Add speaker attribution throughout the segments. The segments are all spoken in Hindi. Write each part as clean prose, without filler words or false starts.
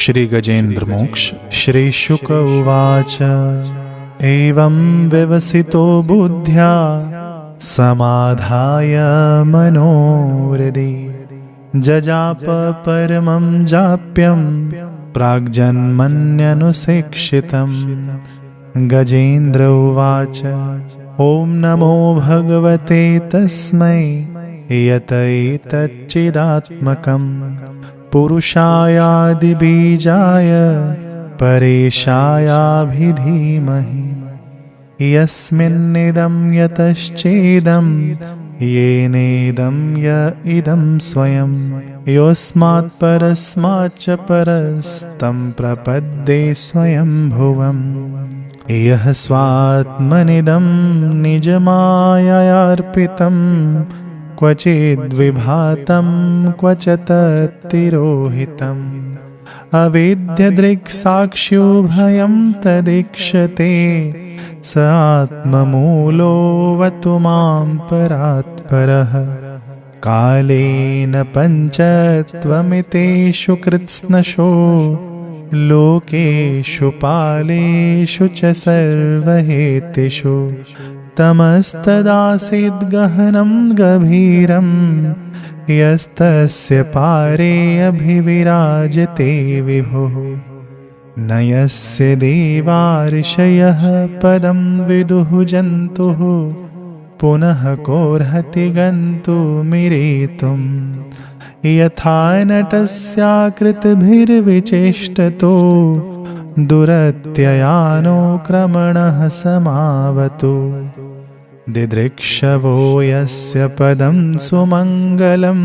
Speaker 1: श्रीगजेन्द्रमोक्ष श्रीशुक उवाच। एवं व्यवसितो बुद्ध्या समाधाय मनोहृदि जजाप परमं जाप्यं प्राग्जन्मन्यनुशिक्षितम्। गजेन्द्र उवाच। ॐ नमो भगवते तस्मै यत एतच्चिदात्मकं पुरुषायादिबीजाय परेशायाभिधीमहि। यस्मिन्निदं यतश्चेदं येनेदं य इदं स्वयं योऽस्मात् परस्माच्च परस्तं प्रपद्ये स्वयंभुवम्। यः स्वात्मनिदं निजमाययार्पितं क्वचिद्विभातं क्वच तत्तिरोहितम्। अवेद्यदृक्साक्ष्योभयं तदीक्षते स आत्ममूलोऽवतु मां परात्परः। कालेन पञ्चत्वमितेषु कृत्स्नशो लोकेषु पालेषु च सर्वहेतिषु तमस्तदासीद्गहनं गभीरं यस्तस्य पारे अभिविराजते विभुः। न यस्य देवार्षयः पदं विदुः जन्तुः पुनः कोऽर्हति गन्तुमिरेतुम्। यथा नटस्याकृतिभिर्विचेष्टतो दुरत्ययानो क्रमणः समावतु। दिदृक्षवो यस्य पदं सुमङ्गलं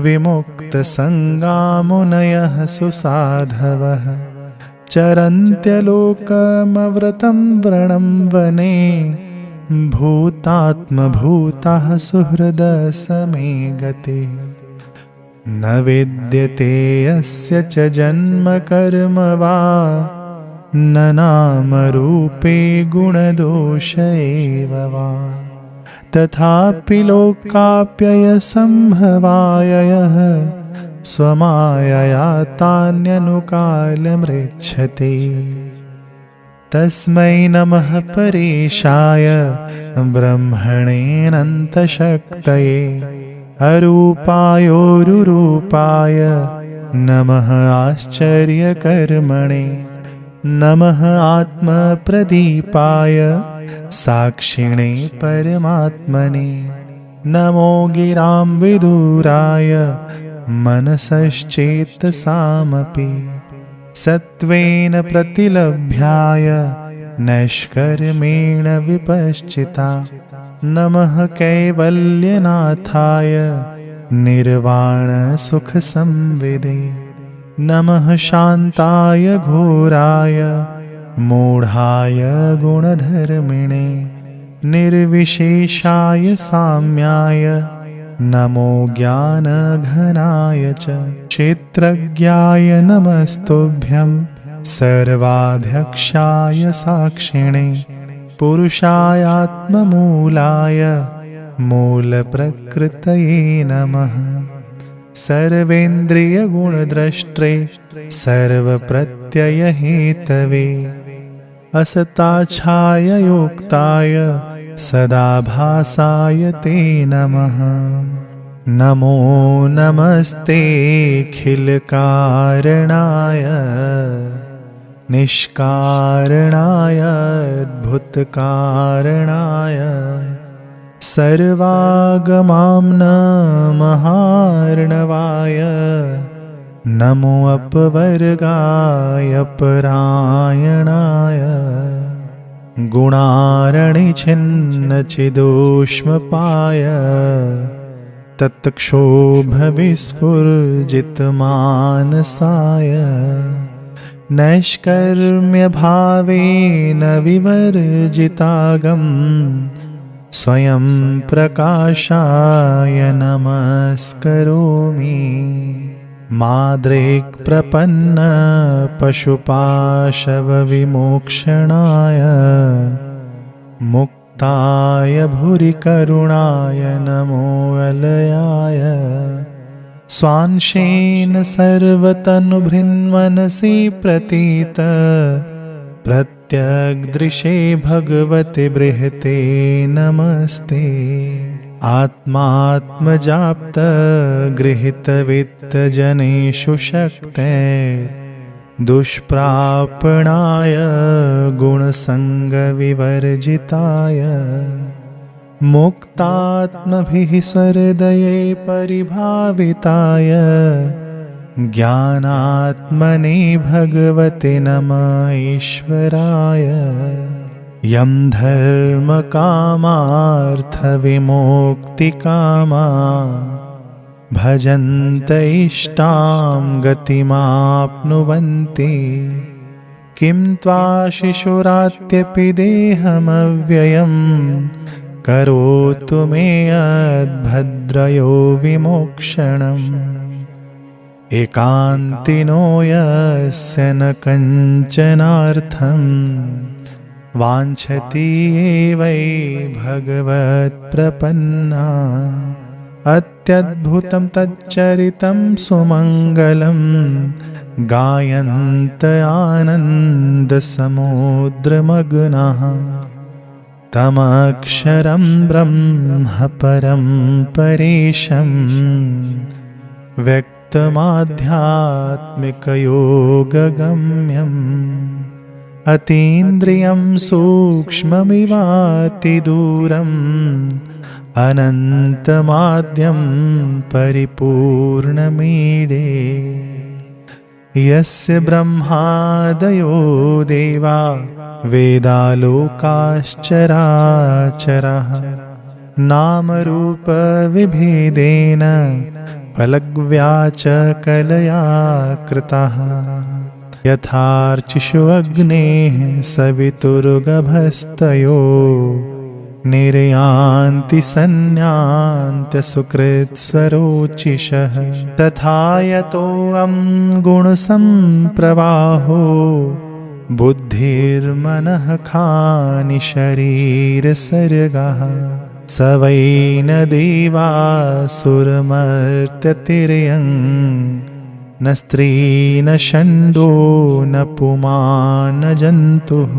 Speaker 1: विमुक्तसङ्गामुनयः सुसाधवः चरन्त्यलोकमव्रतं व्रणं वने भूतात्मभूताः सुहृदसमे गते। न विद्यते यस्य च जन्म कर्म वा न नामरूपे गुणदोष एव वा। तथापि लोकाप्ययसम्भवाय यः स्वमायया तान्यनुकालमृच्छते तस्मै नमः परेशाय ब्रह्मणेऽनन्तशक्तये अरूपायोरुरूपाय नमः आश्चर्यकर्मणे। नमः आत्मप्रदीपाय साक्षिणे परमात्मने। नमो गिरां विदुराय मनसश्चेतसामपि सत्त्वेन प्रतिलभ्याय नैष्कर्मेण विपश्चिता। नमः कैवल्यनाथाय निर्वाणसुखसंविदे। नमः शान्ताय घोराय मूढाय गुणधर्मिणे। निर्विशेषाय साम्याय नमो ज्ञानघनाय च। क्षेत्रज्ञाय नमस्तुभ्यं सर्वाध्यक्षाय साक्षिणे। पुरुषायात्ममूलाय मूलप्रकृतये नमः। सर्वेन्द्रियगुणद्रष्ट्रे सर्वप्रत्ययहेतवे असताच्छाययोक्ताय सदाभासाय ते नमः। नमो नमस्तेऽखिलकारणाय निष्कारणाय अद्भुतकारणाय सर्वागमाम्नमहार्णवाय। नमो अपवर्गाय परायणाय गुणारणिछिन्नचिदोष्मपाय तत्क्षोभविस्फुर्जितमानसाय। नैष्कर्म्यभावेन विवर्जितागं स्वयं प्रकाशाय नमस्करोमि। माद्रेक्प्रपन्न पशुपाशवविमोक्षणाय मुक्ताय भूरिकरुणाय नमो अलयाय। स्वांशेन सर्वतनुभृन्मनसि प्रतीत प्रत्यग्दृशे भगवते बृहते नमस्ते। आत्मात्मजाप्त गृहीतवित्तजनेषु शक्ते दुष्प्रापणाय गुणसङ्गविवर्जिताय मुक्तात्मभिः स्वहृदये परिभाविताय ज्ञानात्मने भगवते नमः ईश्वराय। यं धर्मकामार्थविमोक्तिकामा भजन्त इष्टां गतिमाप्नुवन्ति किं त्वा शिशुरात्यपि देहमव्ययं करोतु मे यद्भद्रयो विमोक्षणम्। एकान्तिनो यस्य न कञ्चनार्थं वाञ्छति ये वै भगवत्प्रपन्ना। अत्यद्भुतं तच्चरितं सुमङ्गलं गायन्त आनन्दसमुद्रमग्नः तमक्षरं ब्रह्म परं परेशं व्यक्तमाध्यात्मिकयोगगम्यम्। अतीन्द्रियं सूक्ष्ममिवातिदूरम् अनन्तमाद्यं परिपूर्णमीडे। यस्य ब्रह्मादयो देवा वेदालोकाश्चराचरः नामरूपविभेदेन फलग्व्याचकलया कृतः। यथार्चिषु अग्नेः सवितुर्गभस्तयो निर्यान्ति सन्न्यान्त्यसुकृत्स्वरोचिषः। तथा यतोऽहं गुणसम्प्रवाहो बुद्धिर्मनः खानि शरीरसर्गः। स वै न देवासुरमर्त्यतिर्यं न स्त्री न षण्डो न पुमान् न जन्तुः।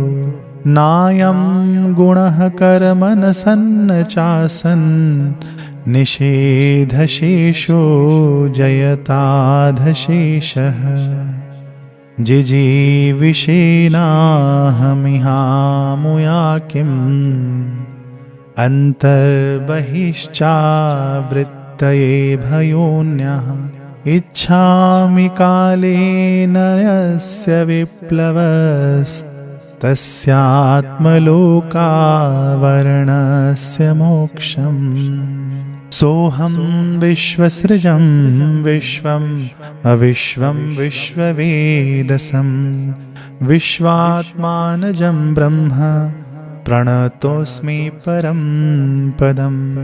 Speaker 1: नायं गुणः कर्मणः चासन् निषेधशेषो जयताधशेषः। जिजीविषेणाहमिहामुया किम् अन्तर्बहिश्चावृत्तये भयोन्यः। इच्छामि कालेन यस्य विप्लवस्तस्यात्मलोकावरणस्य मोक्षम्। सोऽहं विश्वसृजं विश्वम् अविश्वं विश्ववेदसं विश्वात्मानजं ब्रह्म प्रणतोऽस्मि परं पदम्।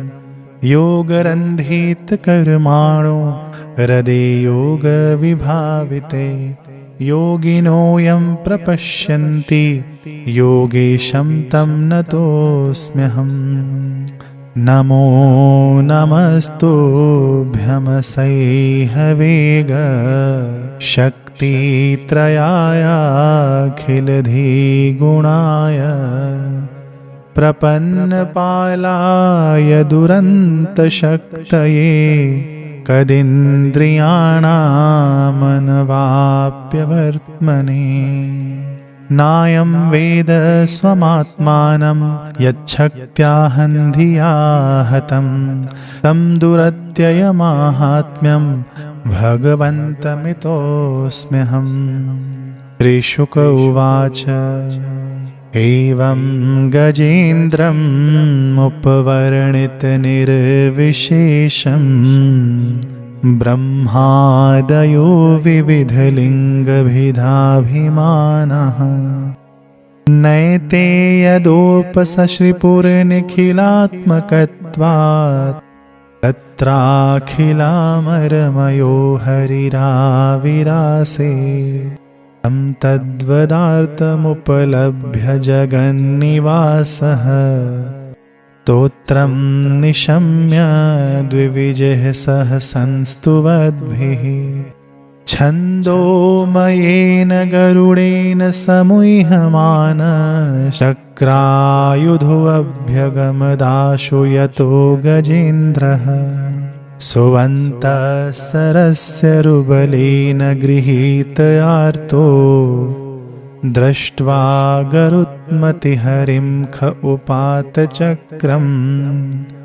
Speaker 1: योगरन्धितकर्माणो हृदे योगविभाविते योगिनो यं प्रपश्यन्ति योगेशं तं नतोऽस्म्यहम्। नमो नमस्तुभ्यमसैहवेग शक्तित्रयायाखिलधिगुणाय प्रपन्नपालाय दुरन्तशक्तये कदिन्द्रियाणामनवाप्यवर्त्मने। नायं वेद स्वमात्मानं यच्छक्त्याहन्धिया हतं तं दुरत्ययमाहात्म्यं भगवन्तमितोऽस्म्यहम्। श्रीशुक उवाच एवं गजेन्द्रम् उपवर्णितनिर्विशेषम् ब्रह्मादयो विविधलिङ्गभिधाभिमानः। नैते यदोपसश्रिपुरनिखिलात्मकत्वात् तत्राखिलामरमयो हरिराविरासे। तं तद्वदार्थमुपलभ्य जगन्निवासः स्तोत्रं निशम्य द्विविजः सह संस्तुवद्भिः छन्दोमयेन गरुडेन समुह्यमान शक्रायुधोऽभ्यगमदाशु यतो गजेन्द्रः सुवन्तः रुबलेन गृहीतयार्तो दृष्ट्वा गरुत्मतिहरिं ख उपातचक्रम्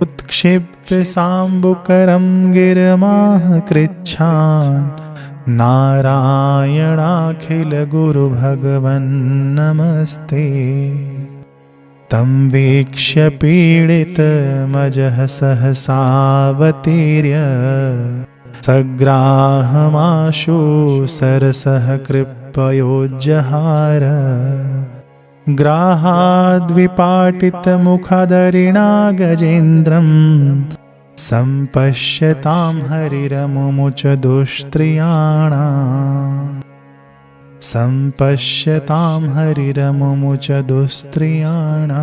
Speaker 1: उत्क्षिप्य साम्बुकरं गिरमाह कृच्छान् नारायणाखिलगुरुभगवन्नमस्ते तं वीक्ष्य पीडितमजः सहसावतीर्य सग्राहमाशु सरसः कृपयोज्जहार ग्राहाद्विपाटितमुखदरिणा गजेन्द्रं सम्पश्यतां हरिरमुमुच दुष्त्रियाणाम् सम्पश्यतां हरिरमुमुच दुस्त्रियाणाम्।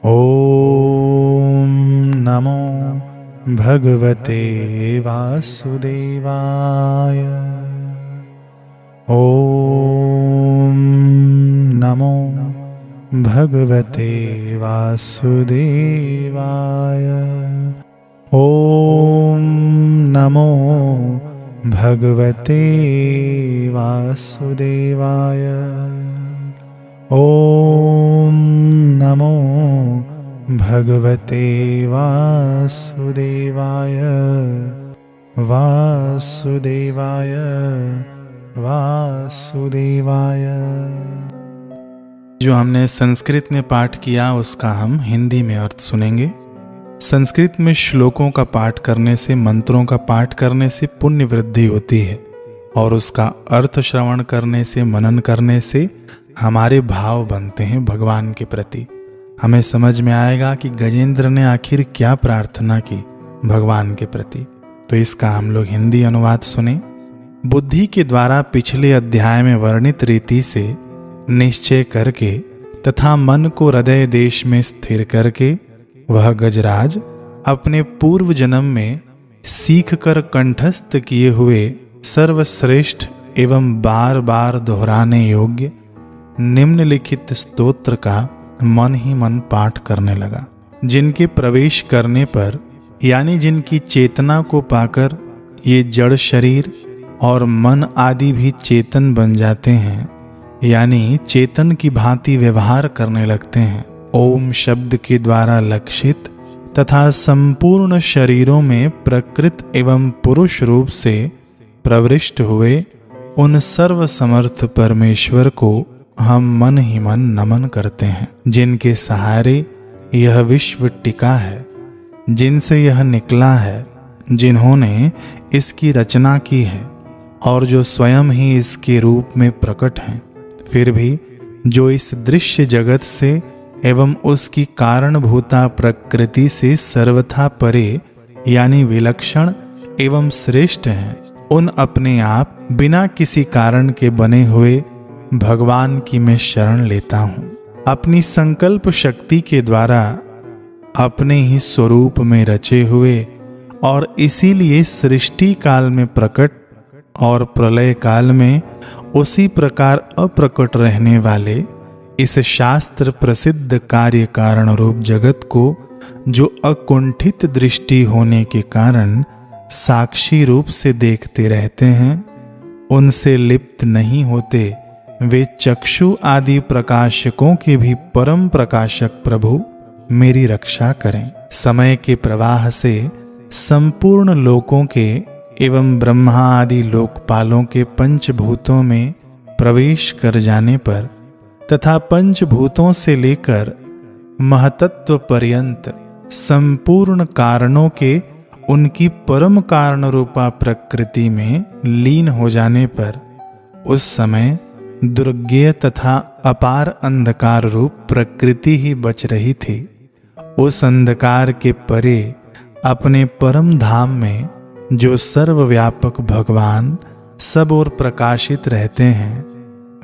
Speaker 1: ॐ नमो भगवते वासुदेवाय। ॐ नमो भगवते वासुदेवाय। ॐ नमो भगवते वासुदेवाय। ॐ नमो भगवते वासुदेवाय। वासुदेवाय वासुदेवाय। जो हमने संस्कृत में पाठ किया उसका हम हिंदी में अर्थ सुनेंगे। संस्कृत में श्लोकों का पाठ करने से, मंत्रों का पाठ करने से पुण्य वृद्धि होती है और उसका अर्थ श्रवण करने से, मनन करने से हमारे भाव बनते हैं भगवान के प्रति। हमें समझ में आएगा कि गजेंद्र ने आखिर क्या प्रार्थना की भगवान के प्रति। तो इसका हम लोग हिंदी अनुवाद सुने। बुद्धि के द्वारा पिछले अध्याय में वर्णित रीति से निश्चय करके तथा मन को हृदय देश में स्थिर करके वह गजराज अपने पूर्व जन्म में सीख कर कंठस्थ किए हुए सर्वश्रेष्ठ एवं बार बार दोहराने योग्य निम्नलिखित स्तोत्र का मन ही मन पाठ करने लगा। जिनके प्रवेश करने पर यानी जिनकी चेतना को पाकर ये जड़ शरीर और मन आदि भी चेतन बन जाते हैं, यानी चेतन की भांति व्यवहार करने लगते हैं। ओम शब्द के द्वारा लक्षित तथा संपूर्ण शरीरों में प्रकृत एवं पुरुष रूप से प्रविष्ट हुए उन सर्व समर्थ परमेश्वर को हम मन ही मन नमन करते हैं। जिनके सहारे यह विश्व टिका है, जिनसे यह निकला है, जिन्होंने इसकी रचना की है और जो स्वयं ही इसके रूप में प्रकट हैं, फिर भी जो इस दृश्य जगत से एवं उसकी कारणभूता प्रकृति से सर्वथा परे यानी विलक्षण एवं श्रेष्ठ हैं, उन अपने आप बिना किसी कारण के बने हुए भगवान की मैं शरण लेता हूँ। अपनी संकल्प शक्ति के द्वारा अपने ही स्वरूप में रचे हुए और इसीलिए सृष्टि काल में प्रकट और प्रलय काल में उसी प्रकार अप्रकट रहने वाले इस शास्त्र प्रसिद्ध कार्य कारण रूप जगत को जो अकुंठित दृष्टि होने के कारण साक्षी रूप से देखते रहते हैं, उनसे लिप्त नहीं होते वे चक्षु आदि प्रकाशकों के भी परम प्रकाशक प्रभु मेरी रक्षा करें। समय के प्रवाह से संपूर्ण लोकों के एवं ब्रह्मा आदि लोकपालों के पंचभूतों में प्रवेश कर जाने पर तथा पंचभूतों से लेकर महतत्व पर्यंत संपूर्ण कारणों के उनकी परम कारण रूपा प्रकृति में लीन हो जाने पर उस समय दुर्ज्ञेय तथा अपार अंधकार रूप प्रकृति ही बच रही थी। उस अंधकार के परे अपने परम धाम में जो सर्वव्यापक भगवान सब ओर प्रकाशित रहते हैं,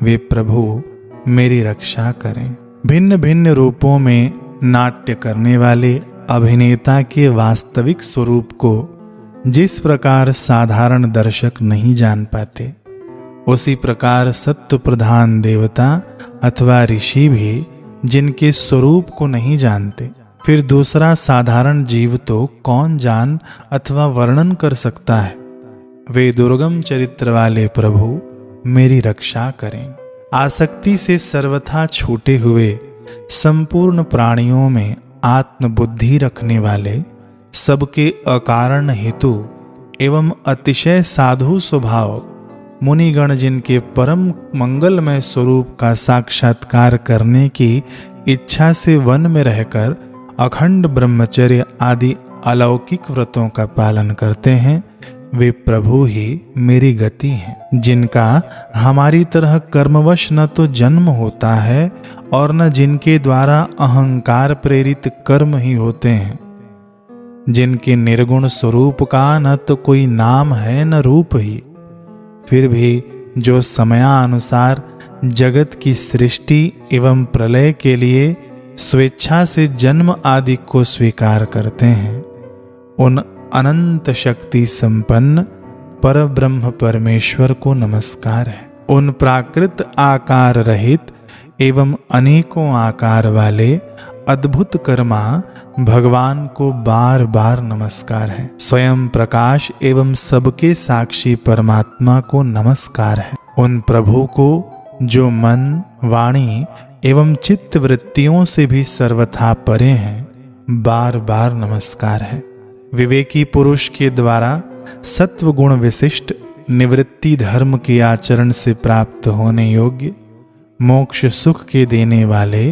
Speaker 1: वे प्रभु मेरी रक्षा करें। भिन्न भिन्न रूपों में नाट्य करने वाले अभिनेता के वास्तविक स्वरूप को जिस प्रकार साधारण दर्शक नहीं जान पाते, उसी प्रकार सत्व प्रधान देवता अथवा ऋषि भी जिनके स्वरूप को नहीं जानते, फिर दूसरा साधारण जीव तो कौन जान अथवा वर्णन कर सकता है। वे दुर्गम चरित्र वाले प्रभु मेरी रक्षा करें। आसक्ति से सर्वथा छूटे हुए संपूर्ण प्राणियों में आत्मबुद्धि रखने वाले, सबके अकारण हेतु एवं अतिशय साधु स्वभाव मुनिगण जिनके परम मंगलमय स्वरूप का साक्षात्कार करने की इच्छा से वन में रहकर अखंड ब्रह्मचर्य आदि अलौकिक व्रतों का पालन करते हैं, वे प्रभु ही मेरी गति हैं, जिनका हमारी तरह कर्मवश न तो जन्म होता है और न जिनके द्वारा अहंकार प्रेरित कर्म ही होते हैं, जिनके निर्गुण स्वरूप का न तो कोई नाम है न रूप ही, फिर भी जो समयानुसार जगत की सृष्टि एवं प्रलय के लिए स्वेच्छा से जन्म आदि को स्वीकार करते हैं, उन अनंत शक्ति संपन्न परब्रह्म परमेश्वर को नमस्कार है। उन प्राकृत आकार रहित एवं अनेकों आकार वाले अद्भुत कर्मा भगवान को बार बार नमस्कार है। स्वयं प्रकाश एवं सबके साक्षी परमात्मा को नमस्कार है। उन प्रभु को जो मन, वाणी एवं चित्त वृत्तियों से भी सर्वथा परे हैं, बार बार नमस्कार है। विवेकी पुरुष के द्वारा सत्व गुण विशिष्ट निवृत्ति धर्म के आचरण से प्राप्त होने योग्य मोक्ष सुख के देने वाले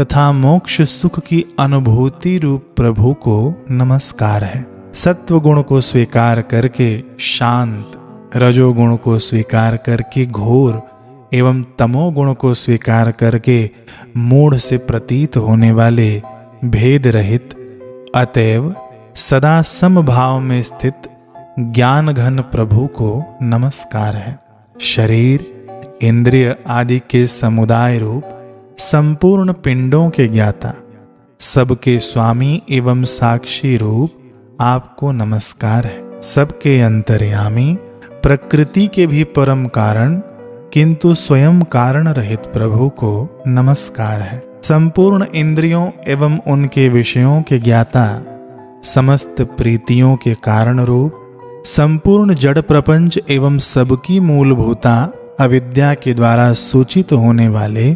Speaker 1: तथा मोक्ष सुख की अनुभूति रूप प्रभु को नमस्कार है। सत्व गुण को स्वीकार करके शांत, रजोगुण को स्वीकार करके घोर एवं तमोगुण को स्वीकार करके मूढ़ से प्रतीत होने वाले भेद रहित, अतएव सदा समभाव में स्थित ज्ञान घन प्रभु को नमस्कार है। शरीर, इंद्रिय आदि के समुदाय रूप संपूर्ण पिंडों के ज्ञाता, सबके स्वामी एवं साक्षी रूप आपको नमस्कार है। सबके अंतर्यामी, प्रकृति के भी परम कारण किंतु स्वयं कारण रहित प्रभु को नमस्कार है। संपूर्ण इंद्रियों एवं उनके विषयों के ज्ञाता, समस्त प्रीतियों के कारण रूप, संपूर्ण जड़ प्रपंच एवं सबकी मूलभूता अविद्या के द्वारा सूचित होने वाले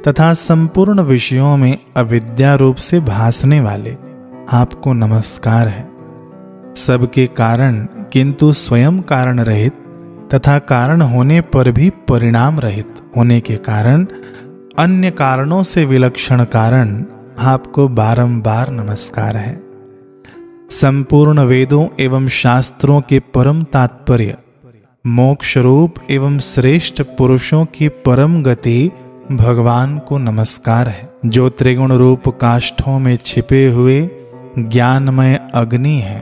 Speaker 1: तथा संपूर्ण विषयों में अविद्या रूप से भासने वाले आपको नमस्कार है। सबके कारण किंतु स्वयं कारण रहित तथा कारण होने पर भी परिणाम रहित होने के कारण अन्य कारणों से विलक्षण कारण आपको बारंबार नमस्कार है। संपूर्ण वेदों एवं शास्त्रों के परम तात्पर्य, मोक्ष रूप एवं श्रेष्ठ पुरुषों की परम गति भगवान को नमस्कार है। जो त्रिगुण रूप काष्ठों में छिपे हुए ज्ञानमय अग्नि है,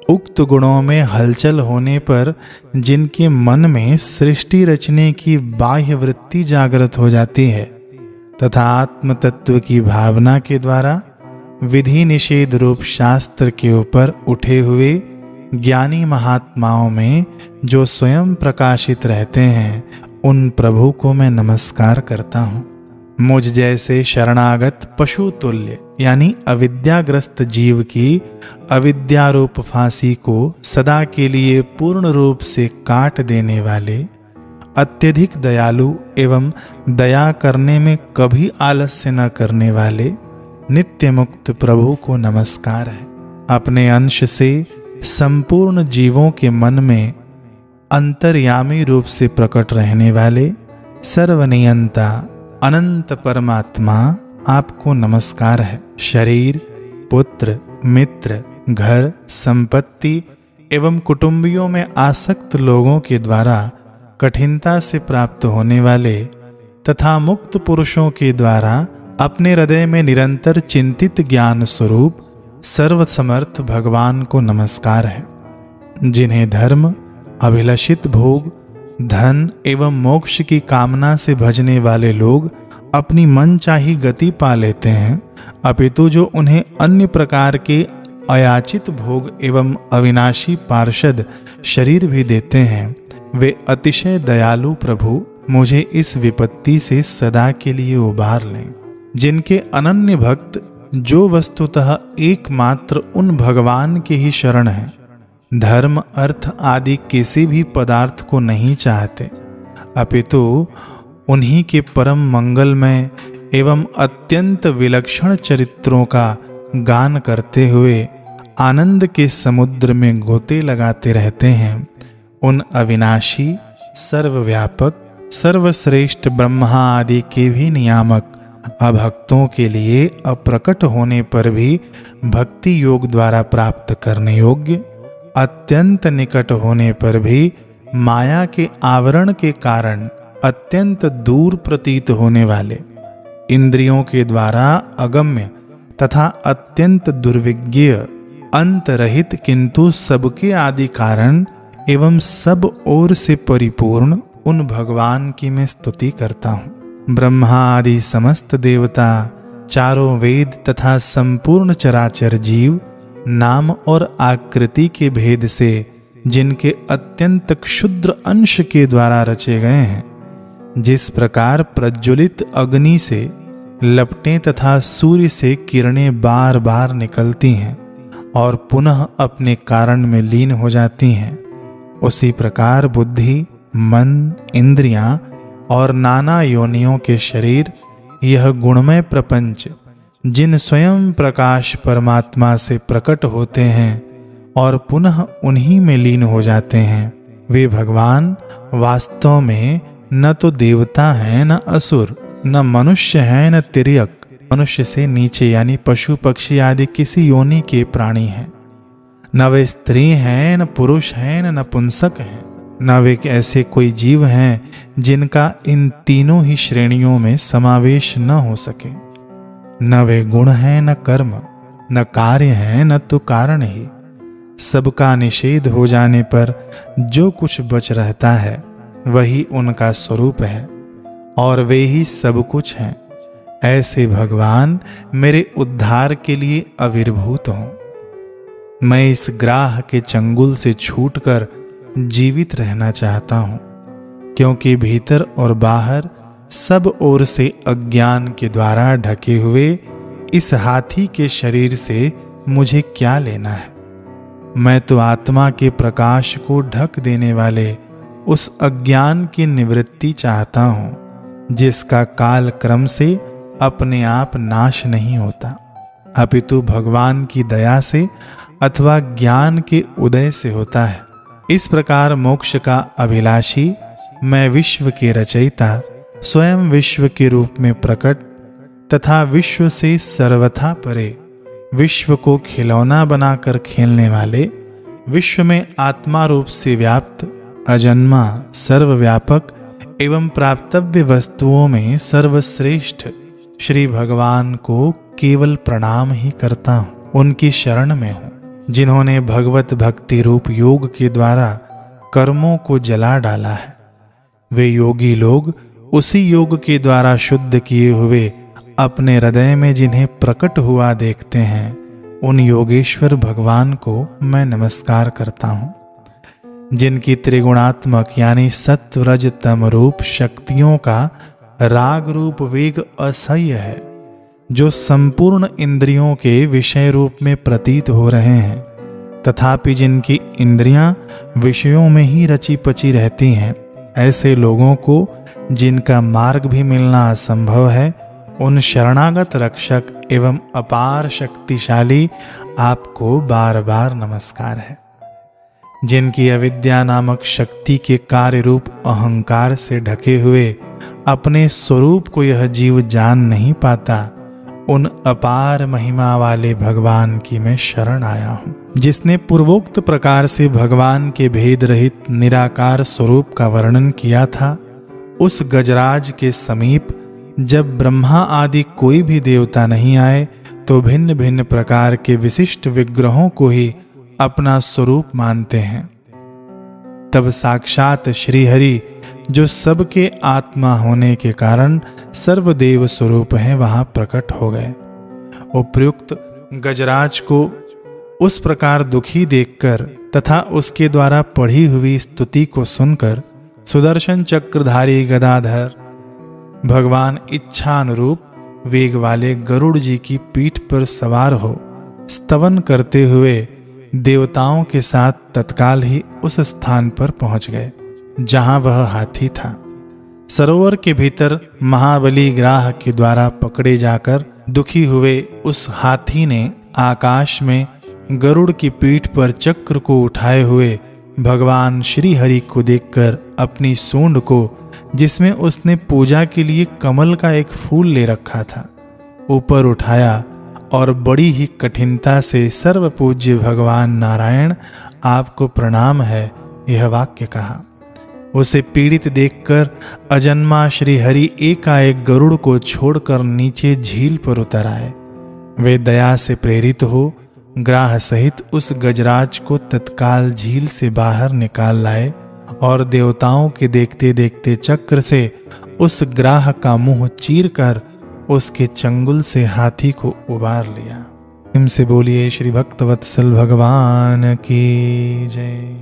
Speaker 1: उक्त गुणों में हलचल होने पर जिनके मन में सृष्टि रचने की बाह्य वृत्ति जागृत हो जाती है तथा आत्म तत्व की भावना के द्वारा विधि निषेध रूप शास्त्र के ऊपर उठे हुए ज्ञानी महात्माओं में जो स्वयं प्रकाशित रहते हैं, उन प्रभु को मैं नमस्कार करता हूँ। मुझ जैसे शरणागत पशु तुल्य यानी अविद्याग्रस्त जीव की अविद्यारूप फांसी को सदा के लिए पूर्ण रूप से काट देने वाले, अत्यधिक दयालु एवं दया करने में कभी आलस्य न करने वाले नित्य मुक्त प्रभु को नमस्कार है। अपने अंश से संपूर्ण जीवों के मन में अंतर्यामी रूप से प्रकट रहने वाले सर्वनियंता अनंत परमात्मा आपको नमस्कार है। शरीर, पुत्र, मित्र, घर, संपत्ति एवं कुटुंबियों में आसक्त लोगों के द्वारा कठिनता से प्राप्त होने वाले तथा मुक्त पुरुषों के द्वारा अपने हृदय में निरंतर चिंतित ज्ञान स्वरूप सर्वसमर्थ भगवान को नमस्कार है। जिन्हें धर्म, अभिलषित भोग, धन एवं मोक्ष की कामना से भजने वाले लोग अपनी मनचाही गति पा लेते हैं, अपितु जो उन्हें अन्य प्रकार के अयाचित भोग एवं अविनाशी पार्षद शरीर भी देते हैं, वे अतिशय दयालु प्रभु मुझे इस विपत्ति से सदा के लिए उबार लें। जिनके अनन्य भक्त जो वस्तुतः एकमात्र उन भगवान के ही शरण हैं, धर्म अर्थ आदि किसी भी पदार्थ को नहीं चाहते, अपितु उन्हीं के परम मंगलमय एवं अत्यंत विलक्षण चरित्रों का गान करते हुए आनंद के समुद्र में गोते लगाते रहते हैं, उन अविनाशी सर्वव्यापक सर्वश्रेष्ठ ब्रह्मा आदि के भी नियामक अभक्तों के लिए अप्रकट होने पर भी भक्ति योग द्वारा प्राप्त करने योग्य, अत्यंत निकट होने पर भी माया के आवरण के कारण अत्यंत दूर प्रतीत होने वाले, इंद्रियों के द्वारा अगम्य तथा अत्यंत दुर्विज्ञ, अंतरहित किंतु सबके आदि कारण एवं सब ओर से परिपूर्ण उन भगवान की मैं स्तुति करता हूँ। ब्रह्मा आदि समस्त देवता, चारों वेद तथा संपूर्ण चराचर जीव नाम और आकृति के भेद से जिनके अत्यंत क्षुद्र अंश के द्वारा रचे गए हैं, जिस प्रकार प्रज्वलित अग्नि से लपटें तथा सूर्य से किरणें बार बार निकलती हैं और पुनः अपने कारण में लीन हो जाती हैं, उसी प्रकार बुद्धि, मन, इंद्रियां और नाना योनियों के शरीर, यह गुणमय प्रपंच जिन स्वयं प्रकाश परमात्मा से प्रकट होते हैं और पुनः उन्हीं में लीन हो जाते हैं, वे भगवान वास्तव में न तो देवता हैं, न असुर, न मनुष्य हैं, न तिर्यक, मनुष्य से नीचे यानी पशु पक्षी आदि किसी योनि के प्राणी हैं। न वे स्त्री हैं, न पुरुष हैं, न नपुंसक हैं, न वे ऐसे कोई जीव हैं जिनका इन तीनों ही श्रेणियों में समावेश न हो सके। न वे गुण हैं, न कर्म, न कार्य हैं, न तो कारण ही। सबका निषेध हो जाने पर जो कुछ बच रहता है वही उनका स्वरूप है और वे ही सब कुछ हैं। ऐसे भगवान मेरे उद्धार के लिए आविर्भूत हों। मैं इस ग्राह के चंगुल से छूटकर जीवित रहना चाहता हूँ, क्योंकि भीतर और बाहर सब ओर से अज्ञान के द्वारा ढके हुए इस हाथी के शरीर से मुझे क्या लेना है। मैं तो आत्मा के प्रकाश को ढक देने वाले उस अज्ञान की निवृत्ति चाहता हूँ, जिसका काल क्रम से अपने आप नाश नहीं होता, अपितु भगवान की दया से अथवा ज्ञान के उदय से होता है। इस प्रकार मोक्ष का अभिलाषी मैं विश्व के रचयिता, स्वयं विश्व के रूप में प्रकट तथा विश्व से सर्वथा परे, विश्व को खिलौना बनाकर खेलने वाले, विश्व में आत्मा रूप से व्याप्त, अजन्मा, सर्वव्यापक एवं प्राप्तव्य वस्तुओं में सर्वश्रेष्ठ श्री भगवान को केवल प्रणाम ही करता हूँ। उनकी शरण में हूँ जिन्होंने भगवत भक्ति रूप योग के द्वारा कर्मों को जला डाला है। वे योगी लोग उसी योग के द्वारा शुद्ध किए हुए अपने हृदय में जिन्हें प्रकट हुआ देखते हैं, उन योगेश्वर भगवान को मैं नमस्कार करता हूँ। जिनकी त्रिगुणात्मक यानी सत्व रज तम रूप शक्तियों का राग रूप वेग असह्य है, जो संपूर्ण इंद्रियों के विषय रूप में प्रतीत हो रहे हैं, तथापि जिनकी इंद्रियां विषयों में ही रची पची रहती हैं, ऐसे लोगों को जिनका मार्ग भी मिलना असंभव है, उन शरणागत रक्षक एवं अपार शक्तिशाली आपको बार बार नमस्कार है। जिनकी अविद्या नामक शक्ति के कार्य रूप अहंकार से ढके हुए अपने स्वरूप को यह जीव जान नहीं पाता, उन अपार महिमा वाले भगवान की मैं शरण आया हूँ। जिसने पूर्वोक्त प्रकार से भगवान के भेद रहित निराकार स्वरूप का वर्णन किया था, उस गजराज के समीप जब ब्रह्मा आदि कोई भी देवता नहीं आए, तो भिन्न भिन्न प्रकार के विशिष्ट विग्रहों को ही अपना स्वरूप मानते हैं। तब साक्षात श्रीहरि, जो सबके आत्मा होने के कारण सर्वदेव स्वरूप हैं, वहां प्रकट हो गए। उपयुक्त गजराज को उस प्रकार दुखी देखकर तथा उसके द्वारा पढ़ी हुई स्तुति को सुनकर सुदर्शन चक्रधारी गदाधर भगवान इच्छानुरूप वेग वाले गरुड़ जी की पीठ पर सवार हो स्तवन करते हुए देवताओं के साथ तत्काल ही उस स्थान पर पहुंच गए जहां वह हाथी था। सरोवर के भीतर महाबली ग्राह के द्वारा पकड़े जाकर दुखी हुए उस हाथी ने आकाश में गरुड़ की पीठ पर चक्र को उठाए हुए भगवान श्री हरि को देखकर अपनी सूंड को, जिसमें उसने पूजा के लिए कमल का एक फूल ले रखा था, ऊपर उठाया और बड़ी ही कठिनता से सर्व पूज्य भगवान नारायण आपको प्रणाम है, यह वाक्य कहा। उसे पीड़ित देखकर अजन्मा श्री हरि एकाएक गरुड़ को छोड़कर नीचे झील पर उतर आए। वे दया से प्रेरित हो ग्राह सहित उस गजराज को तत्काल झील से बाहर निकाल लाए और देवताओं के देखते देखते चक्र से उस ग्राह का मुंह चीर कर उसके चंगुल से हाथी को उबार लिया। इनसे बोलिए श्री भक्तवत्सल भगवान की जय।